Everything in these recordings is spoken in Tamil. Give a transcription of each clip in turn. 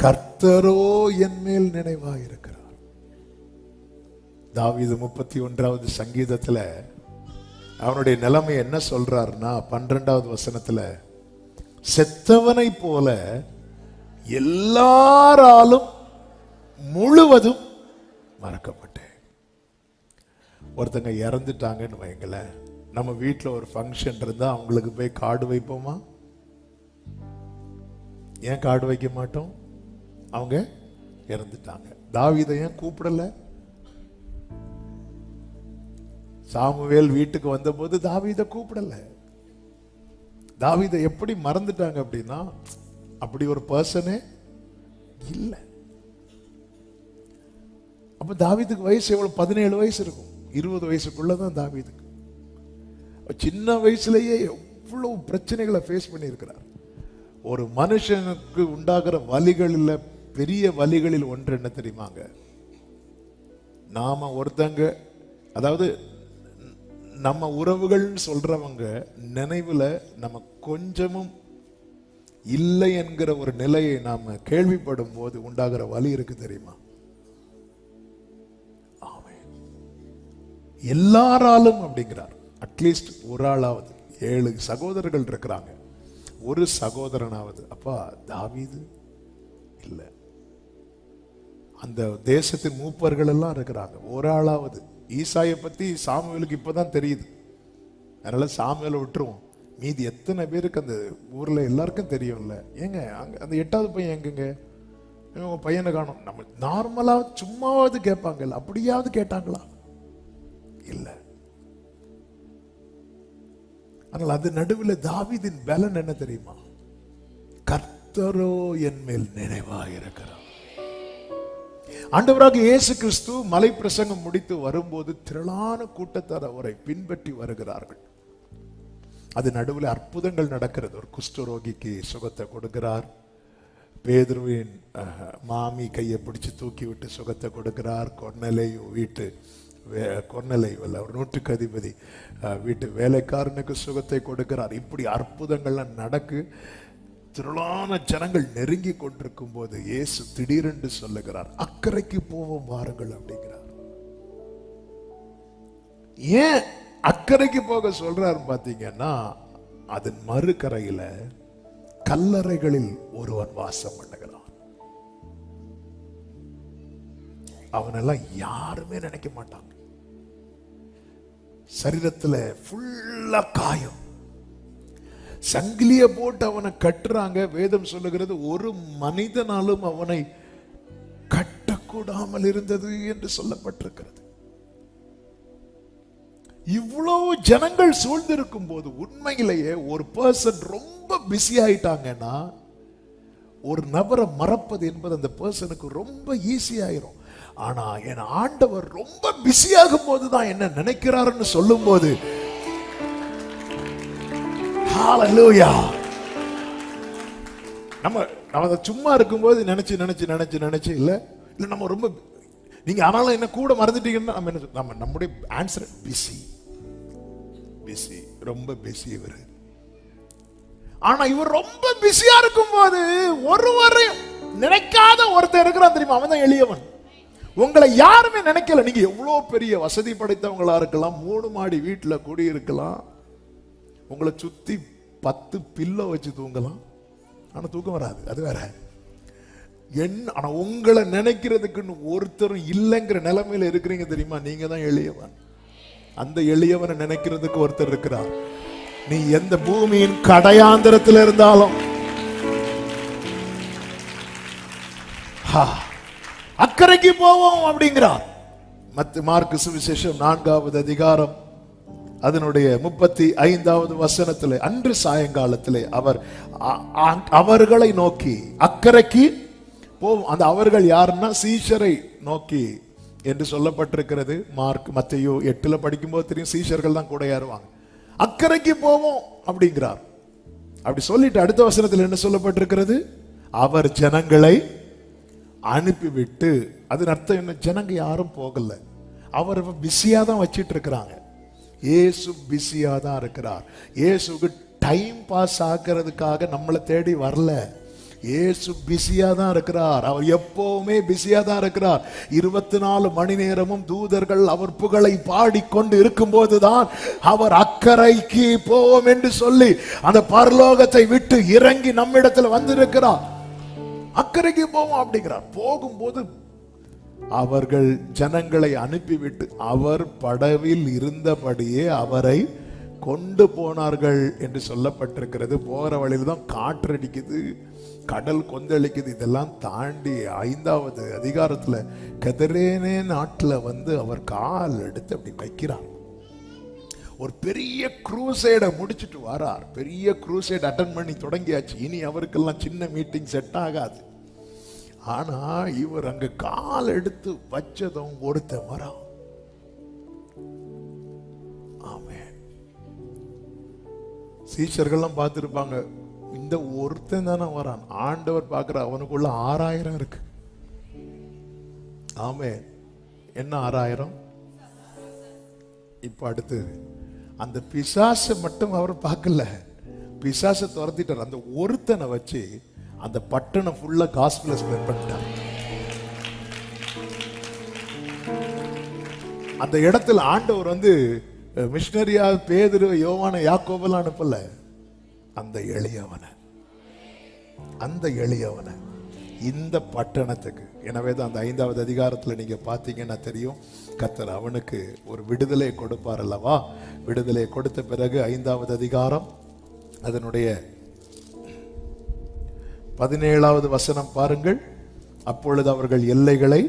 கர்த்தரோ என் மேல் நினைவாக இருக்கிறார். தாவீது 31வது சங்கீதத்துல அவனுடைய நிலைமை என்ன சொல்றாருன்னா 12வது வசனத்துல, செத்தவனை போல எல்லாராலும் முழுவதும் மறக்கப்பட்டேன். ஒருத்தங்க இறந்துட்டாங்கன்னு வைங்களேன், நம்ம வீட்டில் ஒரு ஃபங்க்ஷன் இருந்தா அவங்களுக்கு போய் கார்டு வைப்போமா? ஏன் கார்டு வைக்க மாட்டோம்? அவங்க இறந்துட்டாங்க. தாவீதை ஏன் கூப்பிடல? சாமுவேல் வீட்டுக்கு வந்தபோது தாவீதை கூப்பிடல. தாவீதை எப்படி மறந்துட்டாங்க அப்படின்னா, அப்படி ஒரு பர்சனே இல்லை. அப்ப தாவீதுக்கு வயசு எவ்வளவு? 17 வயசு இருக்கும். 20 வயசுக்குள்ளதான் தாவீதுக்கு. சின்ன வயசுலயே எவ்வளவு பிரச்சனைகளை ஃபேஸ் பண்ணி இருக்கிறார். ஒரு மனுஷனுக்கு உண்டாகிற வலிகளில் பெரிய வலிகளில் ஒன்று என்ன தெரியுமாங்க? நாம ஒருத்தங்க, அதாவது நம்ம உறவுகள் சொல்றவங்க நினைவுல நம்ம கொஞ்சமும் இல்லை என்கிற ஒரு நிலையை நாம கேள்விப்படும் போது உண்டாகிற வலி இருக்கு தெரியுமா? எல்லாராலும் அப்படிங்கிறார். அட்லீஸ்ட் ஒரு ஆளாவது, 7 சகோதரர்கள் இருக்கிறாங்க, ஒரு சகோதரனாவது. அப்பா தாவீது இல்ல, அந்த தேசத்தின் மூப்பர்கள் எல்லாம் இருக்கிறாங்க, ஒரு ஆளாவது. ஈசாயை பத்தி சாமுவேலுக்கு இப்பதான் தெரியுது, அதனால சாமுவேலை விட்டுருவோம். மீதி எத்தனை பேருக்கு அந்த ஊர்ல எல்லாருக்கும் தெரியும்ல. ஏங்க அங்க அந்த 8வது பையன் எங்கங்க? உங்க பையனை காணும். நம்ம நார்மலா சும்மாவது கேட்பாங்கல்ல, அப்படியாவது கேட்டாங்களா? இல்ல. ஆனால் அது நடுவில் தாவீதின் பலன் என்ன தெரியுமா? கர்த்தரோ என் மேல் நினைவாக இருக்கிறார். ஆண்டவராக இயேசு கிறிஸ்து மலை பிரசங்கம் முடித்து வரும்போது திரளான கூட்டத்தார் அவரை பின்பற்றி வருகிறார்கள். அது நடுவில் அற்புதங்கள் நடக்கிறது. ஒரு குஷ்டரோகிக்கு சுகத்தை கொடுக்கிறார். பேதுருவின் மாமி கையை பிடிச்சு தூக்கி விட்டு சுகத்தை கொடுக்கிறார். கொர்நேலியு ஒரு 100க்கு அதிபதி வீட்டு வேலைக்காரனுக்கு சுகத்தை கொடுக்கிறார். இப்படி அற்புதங்கள்லாம் நடக்கு. திரளான ஜனங்கள் நெருங்கி கொண்டிருக்கும் போது இயேசு திடீரென்று சொல்லுகிறார், அக்கறைக்கு போவோம் வாருங்கள் அப்படிங்கிறார். ஏன் அக்கறைக்கு போக சொல்றாரு பாத்தீங்கன்னா, அதன் மறுகரையில கல்லறைகளில் ஒருவன் வாசம் பண்ணுகிறான். அவனெல்லாம் யாருமே நினைக்க மாட்டாங்க. சரீரத்துல ஃபுல்லா காயம், சங்கிலிய போட்டு அவனை கட்டுறாங்க. வேதம் சொல்லுகிறது, ஒரு மனிதனாலும் அவனை கட்டக்கூடாமல் இருந்தது என்று சொல்லப்பட்டிருக்கிறது. இவ்வளவு ஜனங்கள் சூழ்ந்திருக்கும் போது உண்மையிலேயே ஒரு பர்சன் ரொம்ப பிஸி ஆயிட்டாங்கன்னா, ஒரு நபரை மறப்பது என்பது அந்த பர்சனுக்கு ரொம்ப ஈஸி ஆயிரும். ஆனா என் ஆண்டவர் ரொம்ப பிஸியாகும் போதுதான் என்ன நினைக்கிறாருன்னு சொல்லும் போது, ஹalleluya, நம்ம சும்மா இருக்கும்போது நினைச்சு இல்ல நம்ம ரொம்ப, நீங்க ஆனாலும் என்ன கூட மறந்துட்டீங்கன்னா நம்ம நம்முடைய ஆன்சர் பிஸி, ரொம்ப பிஸி இவர். ஆனா இவர் ரொம்ப பிஸியா இருக்கும் போது ஒருவரையும் நினைக்காத ஒருத்தர் இருக்கிறான் தெரியுமா? அவன் தான் எளியவன். உங்களை யாருமே நினைக்கல. நீங்க எவ்வளவு பெரிய வசதி படைத்தவங்களா இருக்கலாம், 3 மாடி வீட்டுல குடி இருக்கலாம், உங்களை சுத்தி 10 பில்லோ வச்சு தூங்கலாம், ஆனா தூக்கம் வராது, அது வேற. ஆனா உங்களை நினைக்கிறதுக்குன்னு ஒருத்தரும் இல்லைங்கிற நிலைமையில இருக்கிறீங்க தெரியுமா? நீங்க தான் எளியவன். அந்த எளியவனை நினைக்கிறதுக்கு ஒருத்தர் இருக்கிறார். நீ எந்த பூமியின் கடையாந்திரத்தில் இருந்தாலும் அக்கறைக்கு போவோம் அப்படிங்கிறார். மார்க்கு சுவிசேஷம் 4வது அதிகாரம் அதனுடைய 35வது வசனத்திலே, அன்று சாயங்காலத்திலே அவர்களை நோக்கி அக்கறைக்கு போவோம். அந்த அவர்கள் யாருன்னா சீஷரை நோக்கி என்று சொல்லப்பட்டிருக்கிறது. மத்தேயு 8ல படிக்கும்போது தெரியும், சீஷர்கள் தான் கூட ஏறுவாங்க. அக்கறைக்கு போவோம் அப்படிங்கிறார். அப்படி சொல்லிட்டு அடுத்த வசனத்தில் என்ன சொல்லப்பட்டிருக்கிறது? அவர் ஜனங்களை அனுப்பிவிட்டு, அதன் அர்த்தம் என்ன? ஜனங்க யாரும் போகல, அவர் பிஸியா தான் வச்சிட்டு இருக்கிறாங்க. இயேசு பிஸியா தான் இருக்கிறார். இயேசுக்கு டைம் பாஸ் ஆகிறதுக்காக நம்மளை தேடி வரல. இயேசு பிஸியா தான் இருக்கிறார். அவர் எப்பவுமே பிஸியா தான் இருக்கிறார். 24 மணி நேரமும் தூதர்கள் அவர் புகழை பாடிக்கொண்டு இருக்கும் போதுதான் அவர் அக்கறைக்கு போவோம் என்று சொல்லி அந்த பரலோகத்தை விட்டு இறங்கி நம்மிடத்தில் வந்திருக்கிறார். அக்கறைக்கு போவோம் அப்படிங்கிறார். போகும்போது அவர்கள் ஜனங்களை அனுப்பிவிட்டு அவர் படவில் இருந்தபடியே அவரை கொண்டு போனார்கள் என்று சொல்லப்பட்டிருக்கிறது. போகிற வழியில் தான் காற்றடிக்குது, கடல் கொந்தளிக்குது. இதெல்லாம் தாண்டி 5வது அதிகாரத்துல கதரேனே நாட்டுல அவர் கால் எடுத்து அப்படி வைக்கிறார். ஒரு பெரிய குரூசைட முடிச்சுட்டு வரார். பெரிய குரூசைட் அட்டன் பண்ணி தொடங்கியாச்சு. இனி அவருக்கெல்லாம் சின்ன மீட்டிங் செட் ஆகாது. ஆனா இவர் அங்க கால் எடுத்து வச்சதும் ஒருத்த வரான். ஆமென். சீஷர்கள்லாம் பார்த்திருப்பாங்க, இந்த ஒருத்தன் தானே வரான். ஆண்டவர் பார்க்கிற அவனுக்குள்ள 6000 இருக்கு. ஆமென். என்ன 6000? இப்ப அடுத்து அந்த பிசாசை மட்டும் அவர் பார்க்கல, பிசாசை துரத்திட்டார். அந்த ஒருத்தனை வச்சு அந்த பட்டணம் ஃபுல்லா காஸ்பலை ஸ்ப்ரெட் பண்ணிட்டார். அந்த இடத்துல ஆண்டவர் மிஷனரியா பேதுரு, யோவான, யாக்கோபெல்லாம் அனுப்பல. அந்த எளியவனை இந்த பட்டணத்துக்கு. எனவே தான் அந்த 5வது அதிகாரத்துல நீங்க பாத்தீங்கன்னா தெரியும், கர்த்தர் அவனுக்கு ஒரு விடுதலை கொடுப்பார் அல்லவா. விடுதலை கொடுத்த பிறகு 5வது அதிகாரம் அதனுடைய 17வது வசனம் பாருங்கள். அப்பொழுது அவர்கள் எல்லைகளை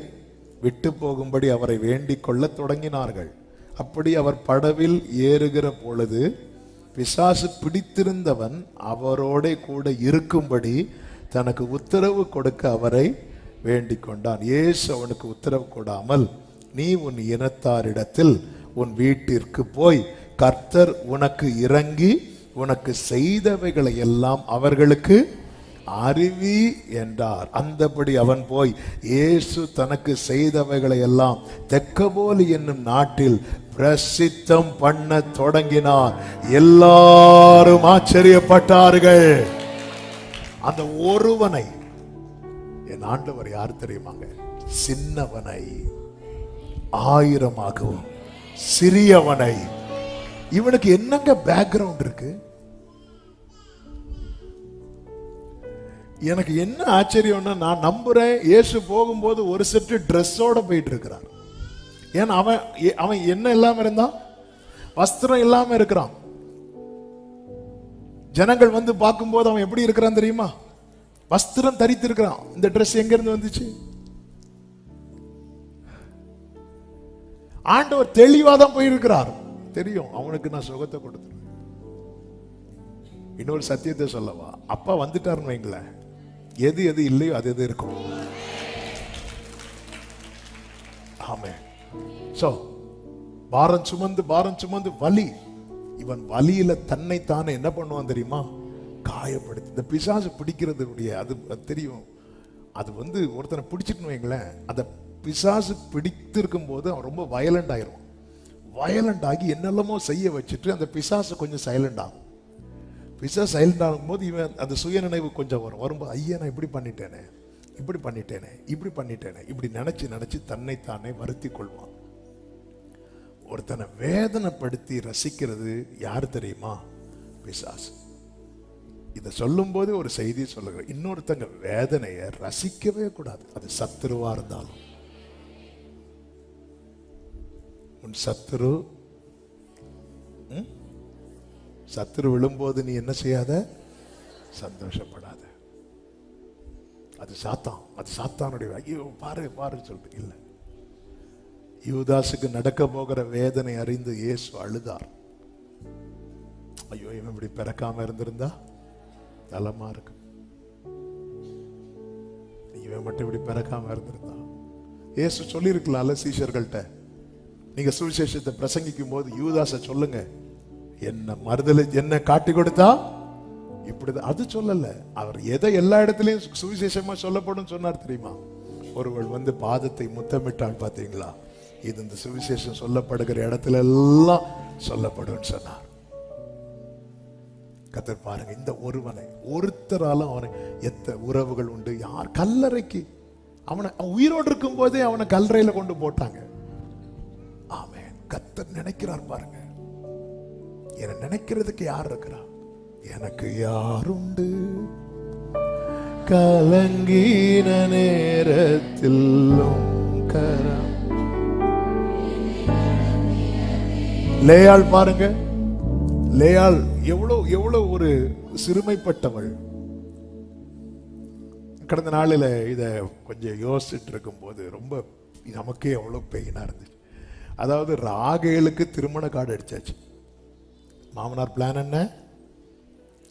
விட்டு போகும்படி அவரை வேண்டிக் கொள்ள தொடங்கினார்கள். அப்படி அவர் படவில் ஏறுகிற பொழுது பிசாசு பிடித்திருந்தவன் அவரோட கூட இருக்கும்படி தனக்கு உத்தரவு கொடுக்க அவரை வேண்டிக் கொண்டான். இயேசு அவனுக்கு உத்தரவு கொடாமல், நீ உன் இனத்தாரிடத்தில் உன் வீட்டிற்கு போய் கர்த்தர் உனக்கு இறங்கி உனக்கு செய்தவைகளை எல்லாம் அவர்களுக்கு அறிவி என்றார். அந்தபடி அவன் போய் இயேசு தனக்கு செய்தவைகளை எல்லாம் தெக்கபோலி என்னும் நாட்டில் பிரசித்தம் பண்ண தொடங்கினார். எல்லாரும் ஆச்சரியப்பட்டார்கள். அந்த ஒருவனை என் ஆண்டவர் யார் தெரியுமாங்க? சின்னவனை 1000ஆகவும் சிறியவனை. இவனுக்கு என்னங்க பேக்ரவுண்ட் இருக்கு? எனக்கு என்ன ஆச்சரியம்னா, நான் நம்புறேன் இயேசு போகும்போது ஒரு செட்டு ட்ரெஸ்ஸோட போயிட்டு இருக்கிறார். ஏன்னா அவன் என்ன இல்லாம இருந்தான்? வஸ்திரம் இல்லாம இருக்கிறான். ஜனங்கள் பார்க்கும்போது அவன் எப்படி இருக்கிறான் தெரியுமா? வஸ்திரம் தரித்து இருக்கிறான். இந்த ட்ரெஸ் எங்க இருந்து வந்துச்சு? ஆண்டவர் தெளிவா தான் போயிருக்கிறார். தெரியும் அவனுக்கு நான் சுகத்தை கொடுத்துருவேன். இன்னொரு சத்தியத்தை சொல்லவா? அப்பா வந்துட்டாருன்னு வைங்களேன், எது எது இல்லையோ அது எது இருக்கும். ஆமே. சோ பாரம் சுமந்து வலி. இவன் வலியில தன்னைத்தானே என்ன பண்ணுவான் தெரியுமா? காயப்படுத்தி. இந்த பிசாசு பிடிக்கிறது அது தெரியும். அது ஒருத்தனை பிடிச்சிட்டு வைங்களேன், அந்த பிசாசு பிடித்து இருக்கும் போது அவன் ரொம்ப வயலண்ட் ஆயிரும். வயலண்ட் ஆகி என்னெல்லாமோ செய்ய வச்சுட்டு அந்த பிசாசு கொஞ்சம் சைலண்ட் ஆகும். பிசாசு சைலண்ட் ஆகும்போது இவன் அந்த சுயநினைவு கொஞ்சம் வரும்போது, ஐயா நான் இப்படி பண்ணிட்டேனே, இப்படி நினைச்சு தன்னைத்தானே வருத்தி கொள்வான். ஒருத்தனை வேதனைப்படுத்தி ரசிக்கிறது யாரு தெரியுமா? பிசாசு. இதை சொல்லும் போது ஒரு செய்தி சொல்லுங்க, இன்னொருத்தங்க வேதனையை ரசிக்கவே கூடாது. அது சத்துருவா இருந்தாலும். உன் சத்துரு விழும்போது நீ என்ன செய்யாத? சந்தோஷப்படாத. அது சாத்தானுடைய ஐயோ பாரு சொல்லிட்டு இல்ல. யூதாசுக்கு நடக்க போகிற வேதனை அறிந்து இயேசு அழுதார். ஐயோ இவன் இப்படி பிறக்காம இருந்திருந்தா நலமா இருக்கு. இவன் மட்டும் இப்படி பிறக்காம இருந்திருந்தா. இயேசு சொல்லி இருக்கலாம்ல சீஷர்கள்ட்ட, நீங்க சுவிசேஷத்தை பிரசங்கிக்கும் போது யூதாச சொல்லுங்க, என்ன காட்டி கொடுத்தா இப்படிதான். அது சொல்லல. அவர் எதை எல்லா இடத்துலயும் சுவிசேஷமா சொல்லப்படும் சொன்னார் தெரியுமா? ஒருவள் பாதத்தை முத்தமிட்டாள் பாத்தீங்களா? இது இந்த சுவிசேஷம் சொல்லப்படுகிற இடத்துல எல்லாம் சொல்லப்படும் சொன்னார். கர்த்தர் பாருங்க, இந்த ஒருவனை ஒருத்தராலும் அவனை எத்த உறவுகள் உண்டு. யார் கல்லறைக்கு அவனை உயிரோடு இருக்கும் போதே அவனை கல்லறையில கொண்டு போட்டாங்க. ஆமென். கர்த்தர் நினைக்கிறார் பாருங்க, என்ன நினைக்கிறதுக்கு யார் இருக்கிறா? எனக்கு யாருண்டு கலங்கின நேரத்தில் லேயாள் பாருங்க, லேயாள் எவ்வளவு ஒரு சிறுமைப்பட்டவள். கடந்த நாளில் இதை கொஞ்சம் யோசிச்சுட்டு இருக்கும் போது ரொம்ப நமக்கே எவ்வளவு பெயினா இருந்துச்சு. அதாவது ராகேலுக்கு திருமண கார்டு அடிச்சாச்சு. மாமனார் பிளான் என்ன?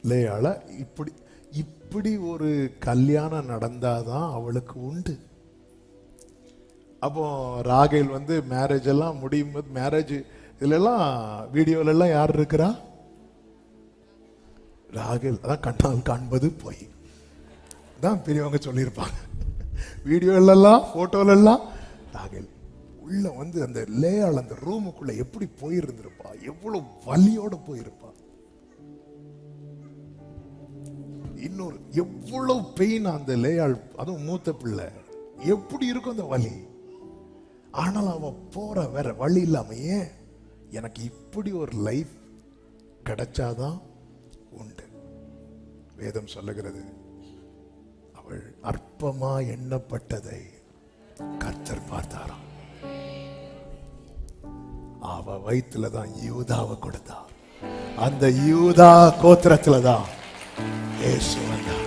லேயாள இப்படி ஒரு கல்யாணம் நடந்தாதான் அவளுக்கு உண்டு. அப்போ ராகேல் வந்து மேரேஜ் எல்லாம் முடியும் போது, மேரேஜ் இதுல எல்லாம் வீடியோல எல்லாம் யார் இருக்கிறா? ராகேல். அதான் கண்ணால் காண்பது போய் தான் பெரியவங்க சொல்லியிருப்பாங்க. வீடியோலாம் போட்டோல எல்லாம் ராகேல் உள்ள வந்து அந்த லேயாள் அந்த ரூமுக்குள்ள எப்படி போயிருந்திருப்பா, எவ்வளவு வலியோட போயிருப்பா. இன்னொரு எவ்வளவு பெயின் அந்த லேயாள், அதுவும் மூத்த பிள்ளை, எப்படி இருக்கும் அந்த வலி. ஆனால் அவ போற வேற வழி இல்லாம, ஏன் எனக்கு இப்படி ஒரு லைஃப் கிடைச்சாதான் உண்டு. வேதம் சொல்லுகிறது, அவள் அற்பமா எண்ணப்பட்டதை கர்த்தர் பார்த்தாராம். அவ வயிற்றுலதான் யூதாவை கொடுத்தா. அந்த யூதா கோத்திரத்துலதான் இயேசு வந்தார்.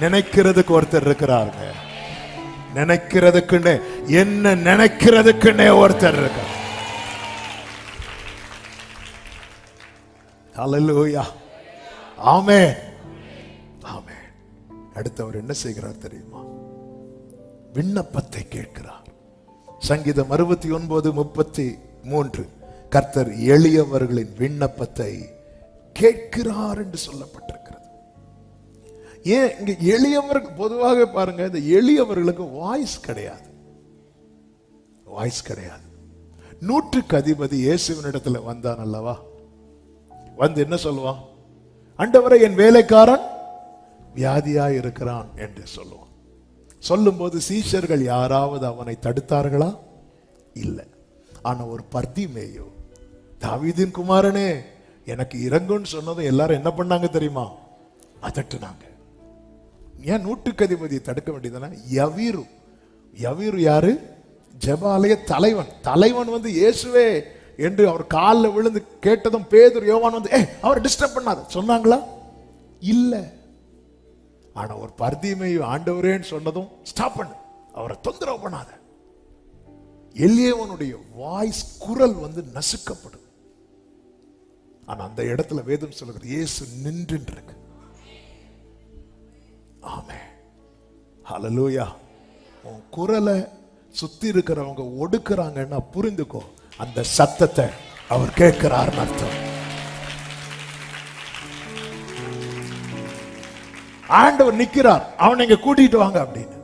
நினைக்கிறதுக்கு ஒருத்தர் இருக்கிறாருங்க. நினைக்கிறதுக்குன்னே, என்ன நினைக்கிறதுக்குன்னே ஒருத்தர் இருக்கார். ஹல்லேலூயா. ஆமென். ஆமென். அடுத்தவர் என்ன செய்கிறார் தெரியுமா? விண்ணப்பத்தை கேட்கிறார். சங்கீதம் 69:33 கர்த்தர் எளியவர்களின் விண்ணப்பத்தை கேட்கிறார் என்று சொல்லப்பட்டிருக்கிறது. ஏன் இங்க எளியவர்கள்? பொதுவாக பாருங்க, இந்த எளியவர்களுக்கு வாய்ஸ் கிடையாது. வாய்ஸ் கிடையாது. 100க்கு அதிபதி இயேசுவினிடத்துல வந்தான் அல்லவா? வந்து என்ன சொல்லுவான்? ஆண்டவரே, என் வேலைக்காரன் வியாதியாய் இருக்கிறான் என்று சொல்லுவான். சொல்லும் போது சீஷர்கள் யாராவது அவனை தடுத்தார்களா? இல்லை. ஆனா ஒரு பர்திமேயு, தாவீதின் குமாரனே எனக்கு இறங்குன்னு சொன்னதும் எல்லாரும் என்ன பண்ணாங்க தெரியுமா? அதட்டுனாங்க. ஏன் 100க்கு அதிபதியை தடுக்க வேண்டியதானே? யவீரு. யவீரு யாரு? ஜெபாலய தலைவன். தலைவன் வந்து இயேசுவே என்று அவர் காலில் விழுந்து கேட்டதும் பேதுரு யோவான் வந்து அவர் டிஸ்டர்ப் பண்ணாத சொன்னாங்களா? இல்ல. ஆனா ஒரு பர்திமேயு ஆண்டவரேன்னு சொன்னதும் ஸ்டாப் பண்ணு, அவரை தொந்தரவு பண்ணாத. எளியவனுடைய வாய்ஸ், குரல் வந்து நசுக்கப்படும். ஆனா அந்த இடத்துல வேதம் சொல்லுகிறது, இயேசு நின்று இருக்கு. ஆமென். ஹல்லேலூயா. உன் குரலை சுத்தி இருக்கிறவங்க ஒடுக்குறாங்கன்னா புரிந்துக்கோ, அந்த சத்தத்தை அவர் கேட்கிறார் அர்த்தம். ஆண்டவர் நிக்கிறார், அவனை இங்க கூட்டிட்டு வாங்க அப்படின்னு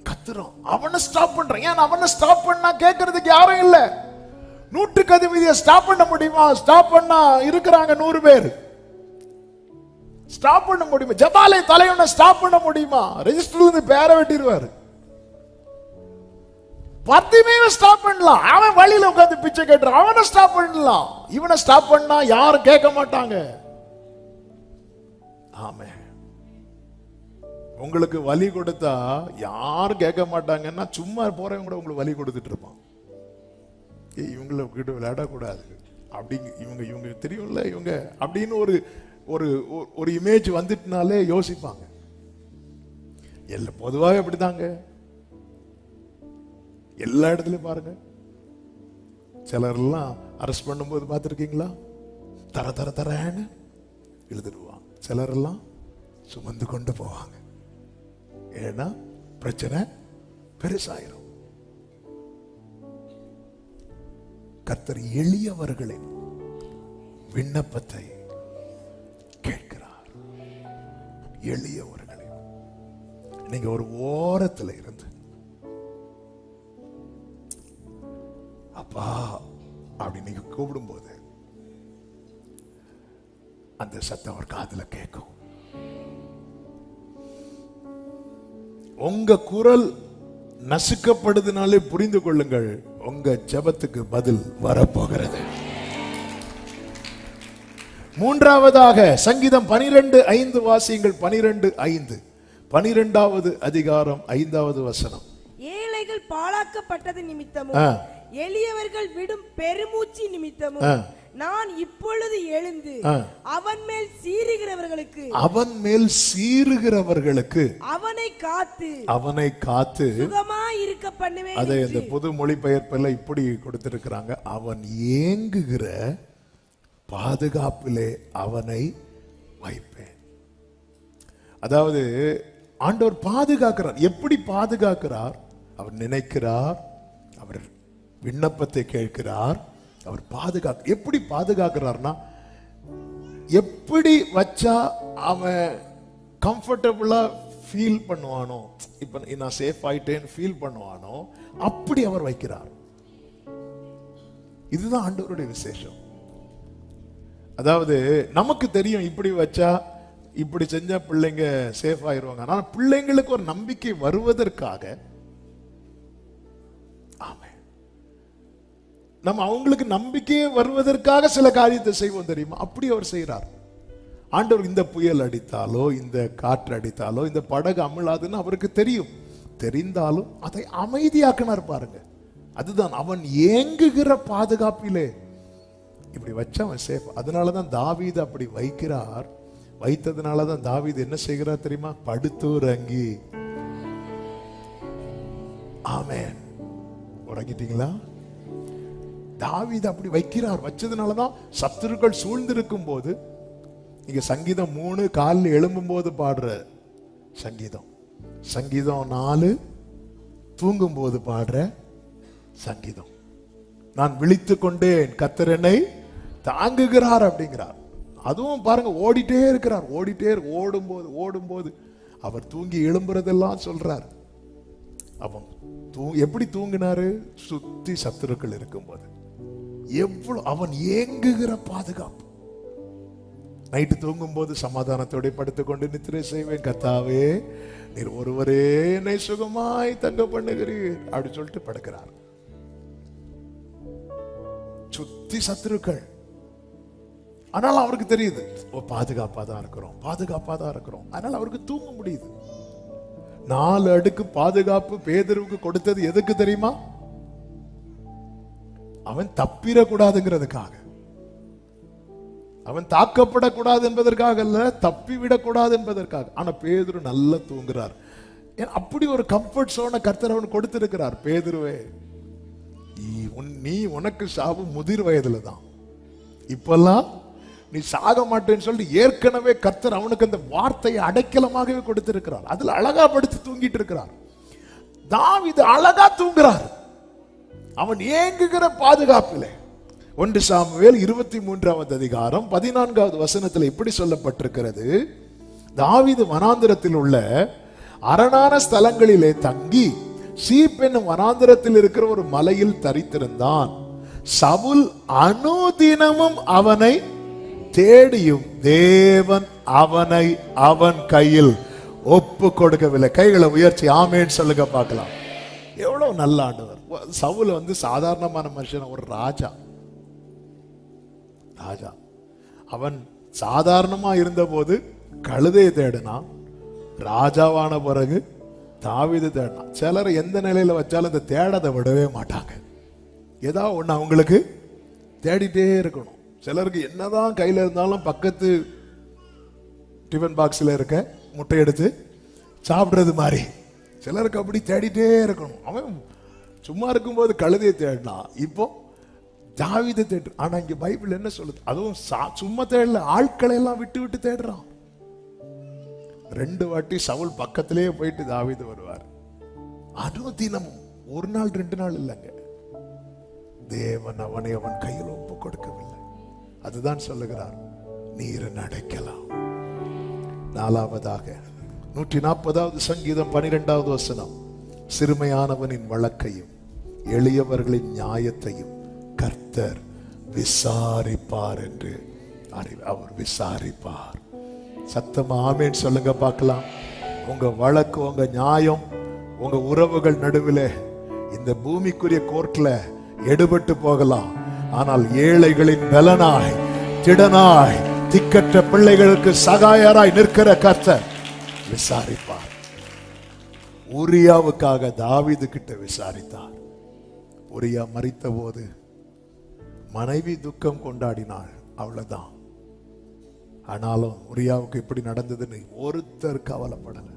கத்துறோம். அவனை ஸ்டாப் பண்றான். ஏன் அவனை ஸ்டாப் பண்ணா கேட்கறதுக்கு யாரும் இல்ல. 100க்கு அதிபதியை ஸ்டாப் பண்ண முடியுமா? ஸ்டாப் பண்ணா இருக்கிறாங்க 100 பேர். ஸ்டாப் பண்ண முடியுமா? ஜபாலை தலைவனை ஸ்டாப் பண்ண முடியுமா? ரெஜிஸ்டர்ல இருந்து பேரை வெட்டிடுவாரு. பர்திமேயுவை ஸ்டாப் பண்ணலாம். அவன் வழியில உட்கார்ந்து பிச்சை கேட்டுறான். அவனை ஸ்டாப் பண்ணலாம். இவனை ஸ்டாப் பண்ணா யாரும் கேட்க மாட்டாங்க. ஆமென். உங்களுக்கு வலி கொடுத்தா யாரும் கேட்க மாட்டாங்கன்னா சும்மா போறவங்க கூட உங்களுக்கு வலி கொடுத்துட்டு இருப்பான். இவங்களை கிட்ட விளையாடக்கூடாது அப்படிங்க, இவங்க தெரியும்ல இவங்க அப்படின்னு ஒரு ஒரு இமேஜ் வந்துட்டுனாலே யோசிப்பாங்க. பொதுவாக அப்படிதாங்க. எல்லா இடத்துலயும் பாருங்க, சிலர் எல்லாம் அரெஸ்ட் பண்ணும்போது பார்த்துருக்கீங்களா? தர தர தரன்னு எழுதிடுவாங்க. சிலர் எல்லாம் சுமந்து கொண்டு போவாங்க. ஏன்னா பிரச்சனை பெருசாயிரும். கர்த்தர் எளியவர்களின் விண்ணப்பத்தை கேட்கிறார். எளியவர்களின். நீங்க ஒரு ஓரத்தில் இருந்து அப்பா கூப்பிடும்போது அந்த சத்தம் அவர் காதுல கேட்கும். உங்க குரல் நசுக்கப்படுதுனாலே புரிந்து கொள்ளுங்கள், உங்க ஜெபத்துக்கு பதில் வரப்போகிறது. மூன்றாவதாக சங்கீதம் 12:5 வாசியுங்கள். 12:5, 12வது அதிகாரம் 5வது வசனம். ஏழைகள் பாழாக்கப்பட்டது நிமித்தமும் எளியவர்கள் விடும் பெருமூச்சு நிமித்தமும் நான் இப்பொழுது எழுந்து அவன் மேல் சீறுகிறவர்களுக்கு அவனை காத்து சுகமாய் இருக்க பண்ணுவேன். அதை இந்த புது மொழிபெயர்ப்பில் இப்படி கொடுத்திருக்கிறாங்க, அவன் ஏங்குகிற பாதுகாப்பிலே அவனை வைப்பேன். அதாவது ஆண்டவர் பாதுகாக்கிறார். எப்படி பாதுகாக்கிறார்? அவர் நினைக்கிறார், அவர் விண்ணப்பத்தை கேட்கிறார், அவர் பாதுகாக்க. எப்படி பாதுகாக்கிறார்னா, எப்படி வச்சா அவன் கம்ஃபர்டபுளா ஃபீல் பண்ணுவானோ, இப்ப நான் சேஃப் ஆயிட்டேன்னு ஃபீல் பண்ணுவானோ அப்படி அவர் வைக்கிறார். இதுதான் ஆண்டவருடைய விசேஷம். அதாவது நமக்கு தெரியும் இப்படி வச்சா இப்படி செஞ்சா பிள்ளைங்க சேஃப் ஆயிருவாங்க. ஆனா பிள்ளைங்களுக்கு ஒரு நம்பிக்கை வருவதற்காக நம்ம அவங்களுக்கு நம்பிக்கையே வருவதற்காக சில காரியத்தை செய்வோம் தெரியுமா? அப்படி அவர் செய்யறார். ஆண்டவர் இந்த புயல் அடித்தாலோ இந்த காற்று அடித்தாலோ இந்த படகு அமிழாதுன்னு அவருக்கு தெரியும். தெரிந்தாலும் அதை அமைதியாக்கினார் பாருங்க. அதுதான் அவன் ஏங்குகிற பாதுகாப்பிலே இப்படி வச்சா அவன் சேஃப். அதனாலதான் தாவீது அப்படி வைக்கிறார். வைத்ததுனாலதான் தாவீது என்ன செய்கிறார் தெரியுமா? படுத்துறங்கி. ஆமென். உறங்கிட்டீங்களா? தாவீது அப்படி வைக்கிறார். வச்சதுனாலதான் சத்துருக்கள் சூழ்ந்திருக்கும் போது, நீங்க சங்கீதம் 3 காலில் எழும்பும் போது பாடுற சங்கீதம், சங்கீதம் 4 தூங்கும் போது பாடுற சங்கீதம், நான் விழித்துக் கொண்டேன் கர்த்தர் என்னை தாங்குகிறார் அப்படிங்கிறார். அதுவும் பாருங்க, ஓடிட்டே இருக்கிறார். ஓடும்போது அவர் தூங்கி எழும்புறதெல்லாம் சொல்றார். அவன் எப்படி தூங்கினாரு? சுத்தி சத்துருக்கள் இருக்கும்போது. எவ்வளவு அவன் ஏங்குகிற பாதுகாப்பு. நைட்டு தூங்கும் போது சமாதானத்தோட படுத்துக்கொண்டு நித்திரை செய்வேன், கர்த்தாவே நீர் ஒருவரே என்னை சுகமாய் தங்க பண்ணுகிறீர் அப்படி சொல்லிட்டு படுக்கிறார். சுத்தி சத்துருக்கள். ஆனால் அவருக்கு தெரியுது பாதுகாப்பா தான் இருக்கிறோம். அதனால அவருக்கு தூங்க முடியுது. 4 அடுக்கு பாதுகாப்பு பேதுருவுக்கு கொடுத்தது எதுக்கு தெரியுமா? அவன் தப்பிடக்கூடாதுங்கிறதுக்காக, அவன் தாக்கப்படக்கூடாது என்பதற்காக அல்ல, தப்பிவிடக்கூடாது என்பதற்காக. ஆனா பேதுரு நல்லா தூங்குறார். அப்படி ஒரு கம்ஃபர்ட் சோனை கர்த்தர் அவன் கொடுத்திருக்கிறார். பேதுருவே, நீ உனக்கு சாவு முதிர் வயதுல தான், இப்பெல்லாம் நீ சாக மாட்டேன்னு சொல்லி ஏற்கனவே கர்த்தர் அவனுக்கு அந்த வார்த்தையை அடைக்கலமாகவே கொடுத்திருக்கிறார். அதுல அழகா படுத்து தூங்கிட்டு இருக்கிறார். தாவீது அழகா தூங்குறார். அவன் ஏங்குகிற பாதுகாப்பிலே. 1 சாமுவேல் 23வது அதிகாரம் 14வது வசனத்தில் இப்படி சொல்லப்பட்டிருக்கிறது, தாவீது வனாந்திரத்தில் உள்ள அரணான ஸ்தலங்களிலே தங்கி சீப் என்னும் வனாந்திரத்தில் இருக்கிற ஒரு மலையில் தரித்திருந்தான். சவுல் அனுதினமும் அவனை தேடியும் தேவன் அவனை அவன் கையில் ஒப்பு கொடுக்கவில்லை. கைகளை உயர்த்தி ஆமேன் சொல்லுங்க பார்க்கலாம். எவ்வளவு நல்ல ஆண்டவர். சவுல் சாதாரணமான மனுஷன், ஒரு ராஜா. அவன் சாதாரணமா இருந்த போது கழுதையை தேடினான். ராஜாவான பிறகு தாவீது தேடினான். சிலர் எந்த நிலையில வச்சாலும் இந்த தேடதை விடவே மாட்டாங்க. ஏதாவது ஒண்ணு அவங்களுக்கு தேடிட்டே இருக்கணும். சிலருக்கு என்னதான் கையில இருந்தாலும் பக்கத்து டிஃபன் பாக்ஸ்ல இருக்க முட்டை எடுத்து சாப்பிடுறது மாதிரி சிலருக்கு அப்படி தேடிட்டே இருக்கணும். அவன் சும்மா இருக்கும்போது கழுதையை தேடினான், இப்போ தாவீதை தேடு. ஆனா இங்க பைபிள் என்ன சொல்லுது? அதுவும் சும்மா தேடல, ஆட்களை எல்லாம் விட்டு விட்டு தேடுறான். 2 வாட்டி சவுல் பக்கத்திலேயே போயிட்டு தாவீது வருவார். அனுதினமும், ஒரு நாள் 2 நாள் இல்லைங்க. தேவன் அவனை அவன் கையில் ஒப்பு கொடுக்கவில்லை. அதுதான் சொல்லுகிறார், நீர் அடைக்கலாம். 4வதாக 140வது சங்கீதம் 12வது வசனம், சிறுமையானவனின் வழக்கையும் எளியவர்களின் நியாயத்தையும் கர்த்தர் விசாரிப்பார் என்று அவர் விசாரிப்பார். சத்தமா ஆமென் சொல்லுங்க பார்க்கலாம். உங்க வழக்கு, உங்க நியாயம், உங்க உறவுகள் நடுவில் இந்த பூமிக்குரிய கோர்ட்ல எடுபட்டு போகலாம். ஆனால் ஏழைகளின் பலனாய், திடனாய், திக்கற்ற பிள்ளைகளுக்கு சகாயராய் நிற்கிற கர்த்தர் விசாரிப்பார். உரியாவுக்காக தாவீது கிட்ட விசாரித்தார். உரியா மரித்த போது மனைவி துக்கம் கொண்டாடினாள், அவ்வளவுதான். ஆனாலும் உரியாவுக்கு எப்படி நடந்ததுன்னு ஒருத்தர் கவலைப்படல.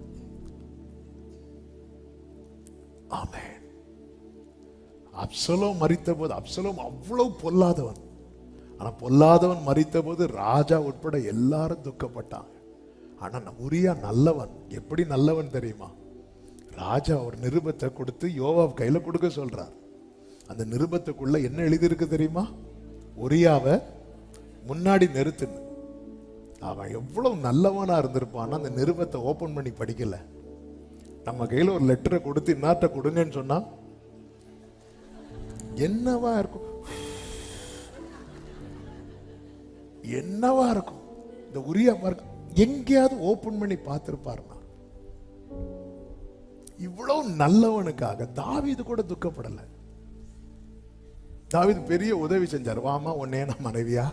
ஆமென். அப்சலோம் மரித்த போது, அப்சலோம் அவ்வளவு பொல்லாதவன். ஆனா பொல்லாதவன் மரித்த போது ராஜா உட்பட எல்லாரும் துக்கப்பட்டாங்க. ஆனா உரியா நல்லவன். எப்படி நல்லவன் தெரியுமா? ராஜா ஒரு நிருபத்தை கொடுத்து யோவாப் கையில கொடுக்க சொல்றார். அந்த நிருபத்துக்குள்ள என்ன எழுதியிருக்கு தெரியுமா? உரியாவை முன்னாடி நிறுத்துன்னு. அவன் எவ்வளவு நல்லவனா இருந்திருப்பான். அந்த நிருபத்தை ஓபன் பண்ணி படிக்கல. நம்ம கையில ஒரு லெட்டரை கொடுத்து இன்னார்ட்ட கொடுங்கன்னு சொன்னா என்னவா இருக்கும்? என்னவா இருக்கும்? இந்த உரியா பார்க்க எங்கேயாவது ஓபன் பண்ணி பார்த்திருப்பாருனா? இவ்வளவு நல்லவனுக்காக தாவீது கூட துக்கப்படல. தாவீது பெரிய உதவி செஞ்சார். வாமா, உன்னைய நான் மனைவியா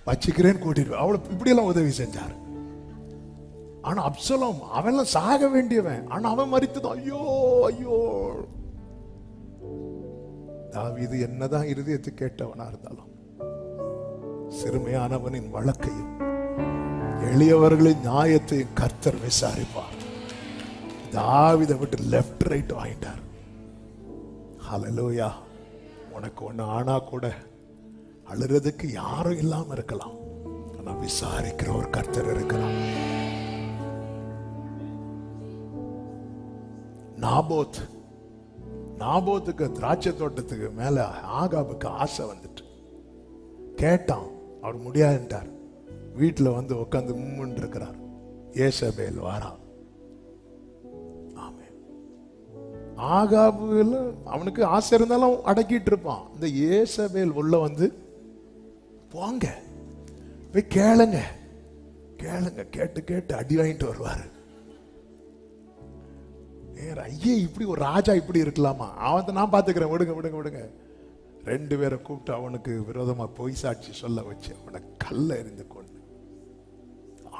வச்சுக்கிறேன்னு கூட்டிட்டு அவளை இப்படி எல்லாம் உதவி செஞ்சார். ஆனா அப்சலோம் அவன் சாக வேண்டியவன். ஆனா அவன் மரித்தது ஐயோ ஐயோ. தாவீது என்னதான் இருதயத்தை கேட்டவனா இருந்தாலும் சிறுமையானவனின் வழக்கையும் எளியவர்களின் நியாயத்தையும் கர்த்தர் விசாரிப்பார். தாவீதை விட்டு லெஃப்ட் ரைட் வாங்கிட்டார். ஹல்லேலூயா. உனக்கு ஒண்ணு ஆனா கூட அழுறதுக்கு யாரும் இல்லாம இருக்கலாம். ஆனா விசாரிக்கிற ஒரு கர்த்தர் இருக்கிறார். நாபோத்துக்கு திராட்சை தோட்டத்துக்கு மேல ஆகாபுக்கு ஆசை வந்துட்டு கேட்டான். அவர் முடியாதுன்றார். வீட்டுல வந்து உட்காந்து மும்முன்னு இருக்கிறார். ஏசபேல் வாரா. ஆகாபுல அவனுக்கு ஆசை இருந்தாலும் அடக்கிட்டு இருப்பான். இந்த ஏசபேல் உள்ள வந்து போங்க போய் கேளுங்க கேளுங்க, கேட்டு கேட்டு அடி வாங்கிட்டு வருவாரு. ஐயே, இப்படி ஒரு ராஜா இப்படி இருக்கலாமா? அவன் நான் பாத்துக்கிறேன், விடுங்க விடுங்க விடுங்க. 2 பேரை கூப்பிட்டு அவனுக்கு விரோதமா பொய் சாட்சி சொல்ல வச்சு அவனை கல்ல எறிந்து கொண்டு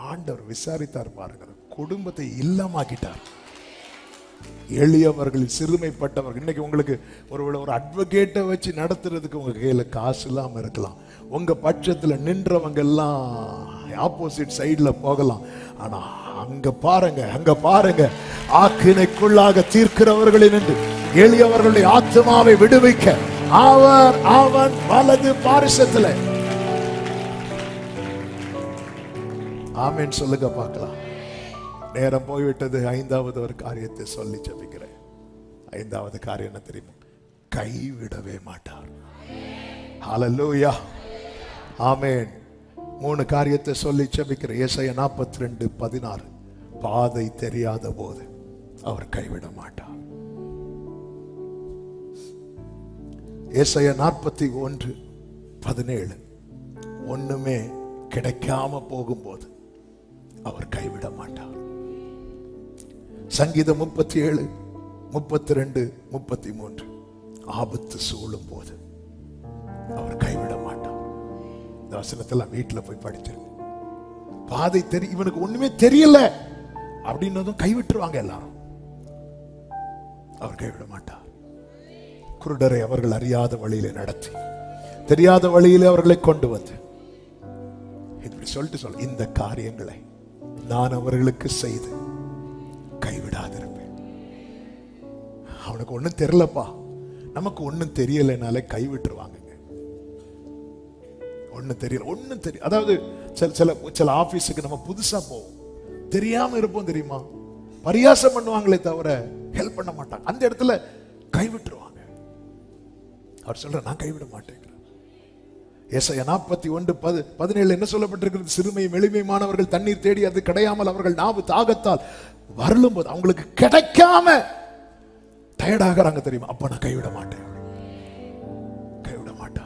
ஆண்டவர் விசாரித்தார் பாருங்க. குடும்பத்தை இல்லாமாக்கிட்டார். எளியவர்கள், சிறுமைப்பட்டவர்கள். இன்னைக்கு உங்களுக்கு ஒரு அட்வொகேட்டை வச்சு நடத்துறதுக்கு உங்க கையில காசு இல்லாம இருக்கலாம். உங்க பட்சத்துல நின்றவங்க எல்லாம் ஆப்போசிட் சைடுல போகலாம். ஆனா அங்க பாருங்க, அங்க பாருங்க, ஆக்கினைக்குள்ளாக தீர்க்கிறவர்களின் என்று எளியவர்களுடைய ஆத்மாவை விடுவிக்க அவன் வலது பாரிசத்துல. ஆமென் சொல்லுங்க பார்க்கலாம். நேரம் போய்விட்டது. 5வது ஒரு காரியத்தை சொல்லி ஜெபிக்கிறேன். 5வது காரியம் என்ன தெரியுமா? கைவிடவே மாட்டார். ஹல்லேலூயா, ஆமென். 3 காரியத்தை சொல்லி ஜெபிக்கிறேன். ஏசாயா 42:16. பாதை தெரியாத போது அவர் கைவிட மாட்டார். ஏசாயா 41:17. ஒண்ணுமே கிடைக்காம போகும்போது அவர் கைவிட மாட்டார். சங்கீதம் 37:32-33. ஆபத்து சூழும் போது அவர் கைவிட மாட்டார். இந்த வசனத்தெல்லாம் வீட்டுல போய் படிச்சிருக்கு. பாதை இவனுக்கு ஒண்ணுமே தெரியல அப்படின்னதும் கைவிட்டுருவாங்க எல்லாரும். அவர் கைவிட மாட்டார். குருடரை அவர்கள் அறியாத வழியில நடத்தி, தெரியாத வழியில அவர்களை கொண்டு வந்து இப்படி சொல்லிட்டு இந்த காரியங்களை நான் அவர்களுக்கு செய்து கைவிடாதிருப்பேன். அவனுக்கு ஒண்ணும் தெரியலப்பா, நமக்கு ஒண்ணும் தெரியலனாலே கைவிட்டுருவாங்க. ஒண்ணும் தெரியல. அதாவது சில ஆபீஸுக்கு நம்ம புதுசா போவோம், தெரியாம இருப்போம் தெரியுமா, பரியாசம் பண்ணுவாங்களே தவிர ஹெல்ப் பண்ண மாட்டாங்க. அந்த இடத்துல கைவிட்டுருவாங்க. அவர் சொல்ற, நான் கைவிட மாட்டேன். ஏசாயா 41:17 என்ன சொல்லப்பட்டிருக்கிறது? சிறுமையும் எளிமையுமானவர்கள் தண்ணீர் தேடி அது கிடையாமல் அவர்கள் நாவு தாகத்தால் வருளும் போது, அவங்களுக்கு கிடைக்காம டயர்ட் ஆகிறாங்க தெரியுமா, அப்ப நான் கைவிட மாட்டேன். கைவிட மாட்டா.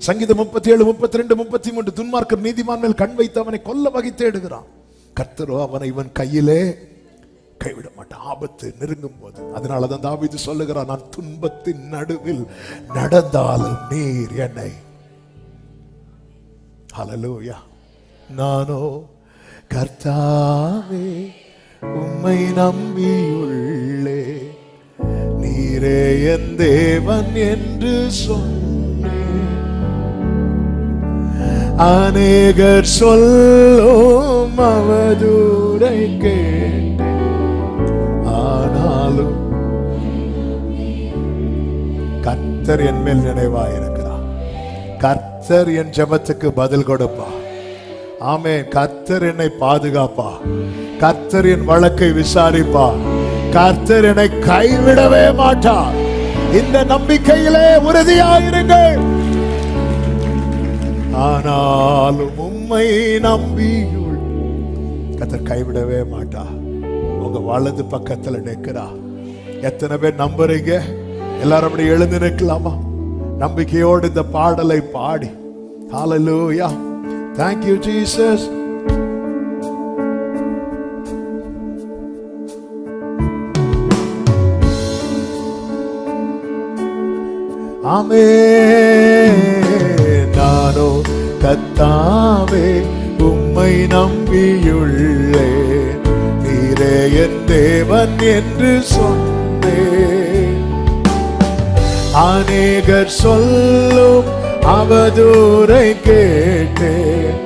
சங்கீதம் 37, 32, 33 துன்மார்க்கர் நீதிமான் மேல் கண் வைத்து அவனை கொல்ல வகை தேடுகிறான், கர்த்தரோ அவனை இவன் கையிலே கைவிட மாட்டான் ஆபத்து நெருங்கும் போது. அதனாலதான் தாவீது சொல்லுகிறான், நான் துன்பத்தின் நடுவில் நடந்தாலும் நீர் என்னை. ஹல்லேலூயா. நானோ கர்த்தாவே உம்மை நம்பியுள்ளே, நீரே என் தேவன் என்று சொன்னேன். அநேகர் சொல்லும் அவதூறை கேட்டேன், ஆனாலும் கர்த்தர் என் மேல் நினைவாயிருக்கிறார். கர்த்தர் என் ஜெபத்துக்கு பதில் கொடுப்பா. ஆமென். கர்த்தர் என்னை பாதுகாப்பா. கர்த்தர் என் வழக்கை விசாரிப்பா. கர்த்தர் என்னை கைவிடவே மாட்டார். இந்த நம்பிக்கையிலே உறுதியாயிருங்கள். ஆனாலும் உம்மை நம்பியுள் கர்த்தர் கைவிடவே மாட்டார். உங்க வலது பக்கத்துல நிற்கிறா. எத்தனை பேர் நம்புறீங்க? எல்லாரும் அப்படி எழுந்து நிற்கலாமா? நம்பிக்கையோடு இந்த பாடலை பாடி. ஹல்லேலூயா. Thank you Jesus. ஆமென். நானோ கர்த்தாவே உம்மை நம்பியுள்ளே, நீரே என் தேவன் என்று சொன்னேன். அநேகர் சொல்லும் அவதூறை கேட்டேன்,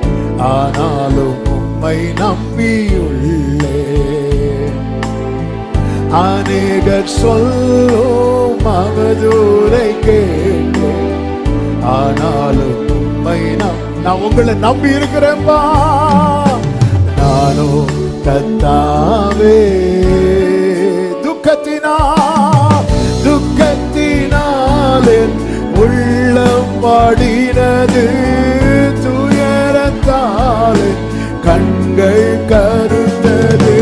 ஆனாலும் உம்மை நம்பியுள்ளே. அநேகர் சொல்லும் அவதூறை கேட்டேன், ஆனாலும் உம்மை நான் உங்களை நம்பி இருக்கிறேன்பா. நானோ கர்த்தாவே துக்கத்தினாலே உள்ளம் வாடினது, துயரத்தாலே கண்கள் கருத்தது.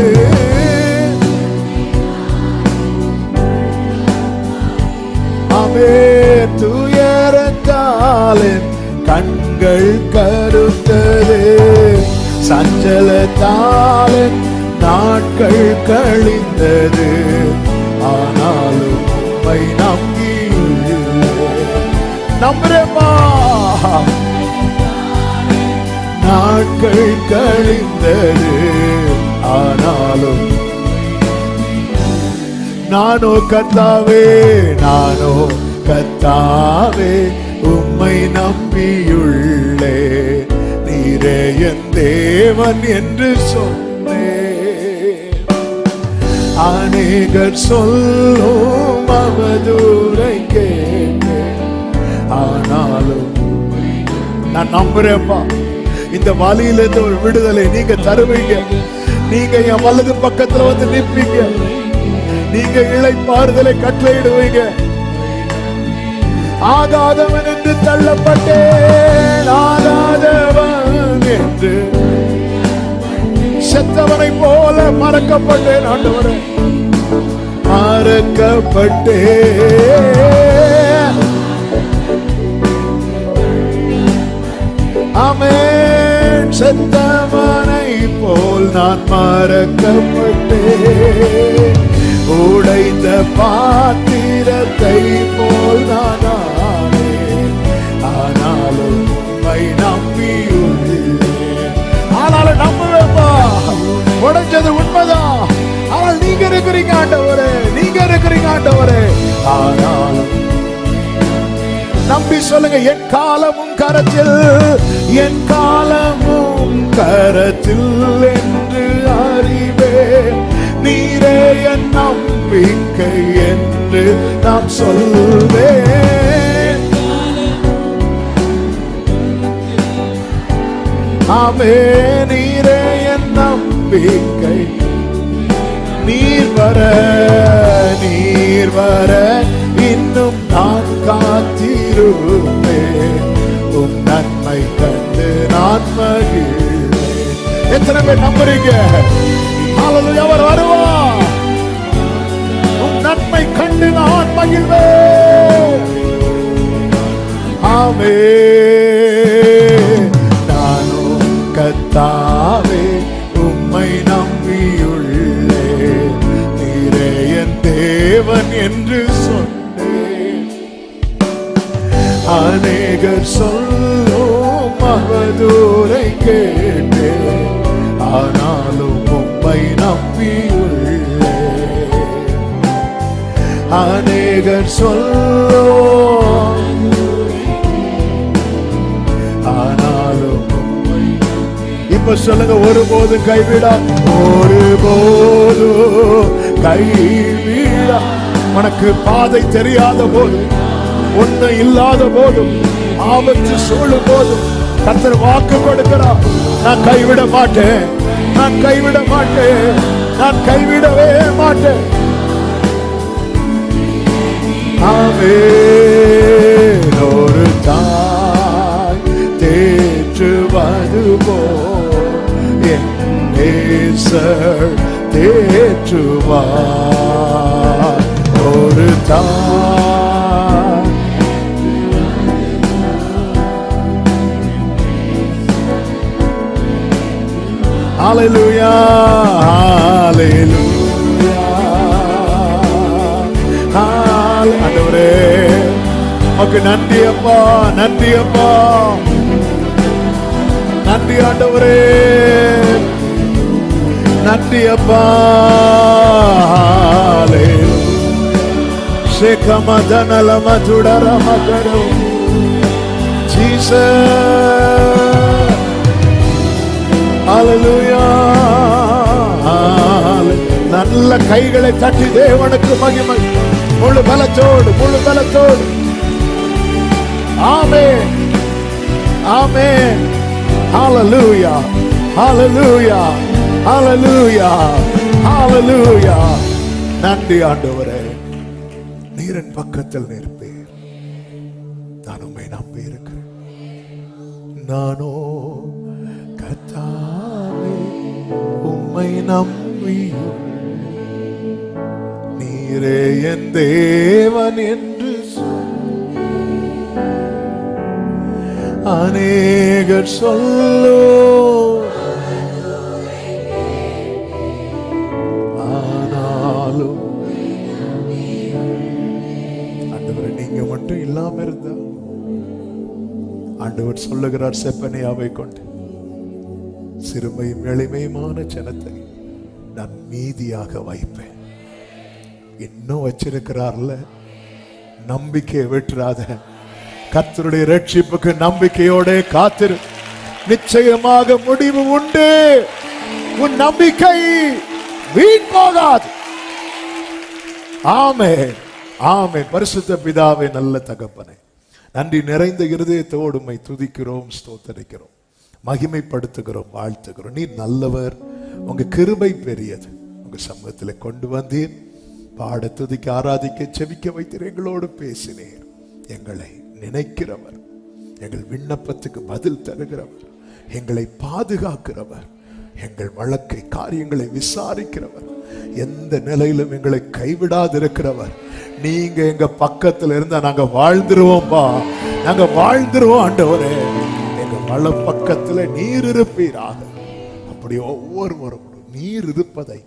ஆமென். துயரத்தாலே கண்கள் கருத்தது, சஞ்சலத்தாலே நாட்கள் கழிந்தது, ஆனாலும் உம்மை நம்புறேம்மா. நாட்கள் கழிந்தது, ஆனாலும் நானோ கர்த்தாவே, நானோ கர்த்தாவே உம்மை நம்பியுள்ளே, நீரே என் தேவன் என்று சொன்னேன். அநேகர் சொல்லும் அவதூறை கேட்டேன், ஆனாலும் நான் நம்புறேன்ப்பா. இந்த வழியில இருந்து ஒரு விடுதலை நீங்க தருவீங்க. நீங்க என் வலது பக்கத்துல வந்து நிற்பீங்க. நீங்க இளைப்பாறுதலை கட்டளையிடுவீங்க. ஆகாதவன் என்று தள்ளப்பட்டேன், ஆகாதவன் என்று செத்தவனை போல மறக்கப்பட்டேன். ஆண்டவரே, மறக்கப்பட்டேன். ஆமென். செத்தவனை போல் நான் மறக்கப்பட்டேன். உடைந்த பாத்திரத்தை போல் நான் ஆனேன், ஆனாலும் உம்மை நம்பியுள்ளேன். ஆனாலும் நம்புவேப்பா. உடைஞ்சது உண்மைதான், ஆனால் நீங்க இருக்கிறீங்க ஆண்டவரே, நீங்க இருக்கிறீங்க ஆண்டவரே. ஆனாலும் நம்பி சொல்லுங்க, என் காலமும் கரத்தில், என் காலமும் கரத்தில் என்று அறிவேன். நீரே என் நம்பிக்கை என்று நான் சொல்வேன். ஆமென். நீரே என் நம்பிக்கை. நீர் வர இன்னும் நான் காத்திருப்பேன். உம் நன்மை கண்டு நான் மகிழ்வேன். எத்தனை பேர் நம்புறீங்க? ஹல்லேலூயா. அவர் வருவார். உம் நன்மை கண்டு நான் மகிழ்வேன். ஆமே நானோ கர்த்தாவே உம்மை நம்பியுள்ளே, நீரே என் தேவன் என்று சொன்னேன். அநேகர் சொல்லும் அவதூரை கேட்டேன், ஆனாலும் உம்மை நம்பியுள்ளே. அநேகர் சொல்லும் ஆனாலும் இப்ப சொல்லுங்க, ஒருபோதும் கைவிடா, ஒருபோதும் கைவிடா. உனக்கு பாதை தெரியாத போது, ஒண்ணு இல்லாத போதும், ஆபத்து சூழும் போதும் கர்த்தர் வாக்கு கொடுக்கிறார். நான் கைவிட மாட்டேன், நான் கைவிட மாட்டேன், நான் கைவிடவே மாட்டேன். ஆமென். ஒரு தாய் தேற்றுவது போல் என் நேசர் தேற்றுவார். ஒரு தாய் ஹல்லேலூயா ஹல்லேலூயா. ஆண்டவரே உமக்கு நன்றி அப்பா, நன்றி அப்பா, நன்றி ஆண்டவரே, நன்றி அப்பா. சேகமதனல மதுடர மகரோ ஜீசஸ். ஹல்லேலூயா. நல்ல கைகளை தட்டி தேவனுக்கு மகிமை, முழு பலத்தோடு, முழு பலத்தோடு. ஆமென் ஆமென். ஹல்லேலூயா ஹல்லேலூயா ஹல்லேலூயா ஹல்லேலூயா. நன்றி ஆண்டவரே, நீரின் பக்கத்தில் நிற்பீர், நான் உம்மை நம்பி இருக்கிறேன். நானோ கர்த்தாவே உம்மை நம்பி, நீரே என் தேவன் என்று அநேகர் சொல்லோ, ஆனாலும் ஆண்டவரை நீங்க மட்டும் இல்லாம இருந்தா, ஆண்டவர் சொல்லுகிறார் செப்பனியாவை கொண்டு, சிறுமையும் எளிமையுமான ஜனத்தை நான் மீதியாக வைப்பேன். இன்னும் வச்சிருக்கிறார்ல, நம்பிக்கையை விட்டுறாத. கர்த்தருடைய ரட்சிப்புக்கு நம்பிக்கையோட காத்திரு, நிச்சயமாக முடிவு உண்டு. உன் நம்பிக்கை வீண் போகாது. ஆமென் ஆமென். பரிசுத்த பிதாவே, நல்ல தகப்பனே, நன்றி நிறைந்த இருதயத்தோடு உம்மை துதிக்கிறோம், ஸ்தோத்தரிக்கிறோம், மகிமைப்படுத்துகிறோம், வாழ்த்துகிறோம். நீ நல்லவர், உங்க கிருபை பெரியது. உங்க சமூகத்தில் கொண்டு வந்தீர், பாட துதிக்க ஆராதிக்க செவிக்க வைத்தீர், எங்களோடு பேசினீர். எங்களை நினைக்கிறவர், எங்கள் விண்ணப்பத்துக்கு பதில் தருகிறவர், எங்களை பாதுகாக்கிறவர், எங்கள் வழக்கை காரியங்களை விசாரிக்கிறவர், எந்த நிலையிலும் எங்களை கைவிடாதிருக்கிறவர். நீங்க எங்க பக்கத்துல இருந்தா நாங்க வாழ்ந்துருவோம்பா, நாங்க வாழ்ந்துருவோம் ஆண்டவரே. எங்க வள பக்கத்துல நீர் இருப்பீராக. அப்படி ஒவ்வொருவரும் நீர் இருப்பதை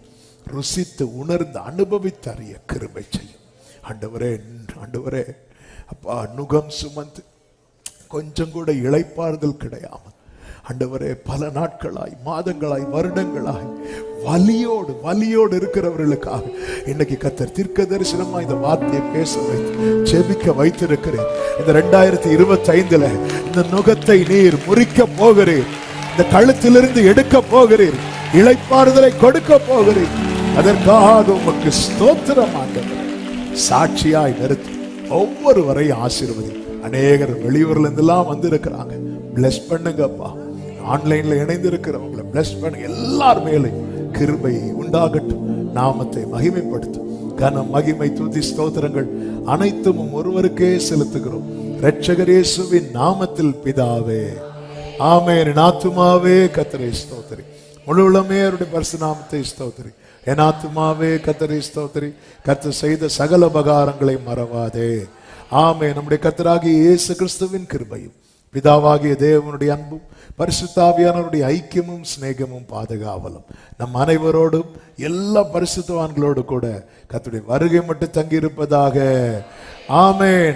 ருசித்து உணர்ந்து அனுபவித்து அறிய கிருபை செய்யும் ஆண்டவரே. ஆண்டவரே அப்பா, நுகம் சுமந்து கொஞ்சம் கூட இளைப்பாறுதல் கிடையாமல் ஆண்டவரே, பல நாட்களாய், மாதங்களாய், வருடங்களாய் வலியோடு இருக்கிறவர்களுக்காக இன்னைக்கு கர்த்தர் தீர்க்க தரிசனமா இந்த வார்த்தையை பேச வைத்து ஜெபிக்க வைத்திருக்கிறேன். இந்த 2025 இந்த நுகத்தை நீர் முறிக்க போகிறீர், இந்த கழுத்திலிருந்து எடுக்க போகிறீர், இளைப்பாறுதலை கொடுக்க போகிறீர். அதற்காக உமக்கு ஸ்தோத்திரம் ஆண்டவரே. சாட்சியாய் நிறுத்தி ஒவ்வொருவரையும் ஆசீர்வதி. அநேகர் வெளியூர்ல இருந்தெல்லாம் வந்து இருக்கிறாங்க, பிளஸ் பண்ணுங்கப்பா. ஆன்லைன்ல இணைந்து இருக்கிறவங்களை பிளஸ் பண்ணுங்க. எல்லார் மேலும் கிருபை உண்டாகட்டும். நாமத்தை மகிமைப்படுத்தும். கன மகிமை துதி ஸ்தோத்திரங்கள் அனைத்தும் ஒருவருக்கே செலுத்துகிறோம், இரட்சகர் இயேசுவின் நாமத்தில் பிதாவே, ஆமென். என் ஆத்துமாவே கர்த்தரை ஸ்தோத்திரி, முழு உள்ளமே அவருடைய பரிசுத்த நாமத்தை ஸ்தோத்திரி. என் ஆத்துமாவே கர்த்தரை ஸ்தோத்திரி, கர்த்தர் செய்த சகல உபகாரங்களை மறவாதே. ஆமே. நம்முடைய கர்த்தராகிய இயேசு கிறிஸ்துவின் கிருபையும் பிதாவாகிய தேவனுடைய அன்பும் பரிசுத்தாவியானவருடைய ஐக்கியமும் சிநேகமும் பாதுகாவலும் நம் அனைவரோடும் எல்லா பரிசுத்தவான்களோடு கூட கர்த்தருடைய வருகை மட்டும் தங்கி இருப்பதாக. ஆமென்.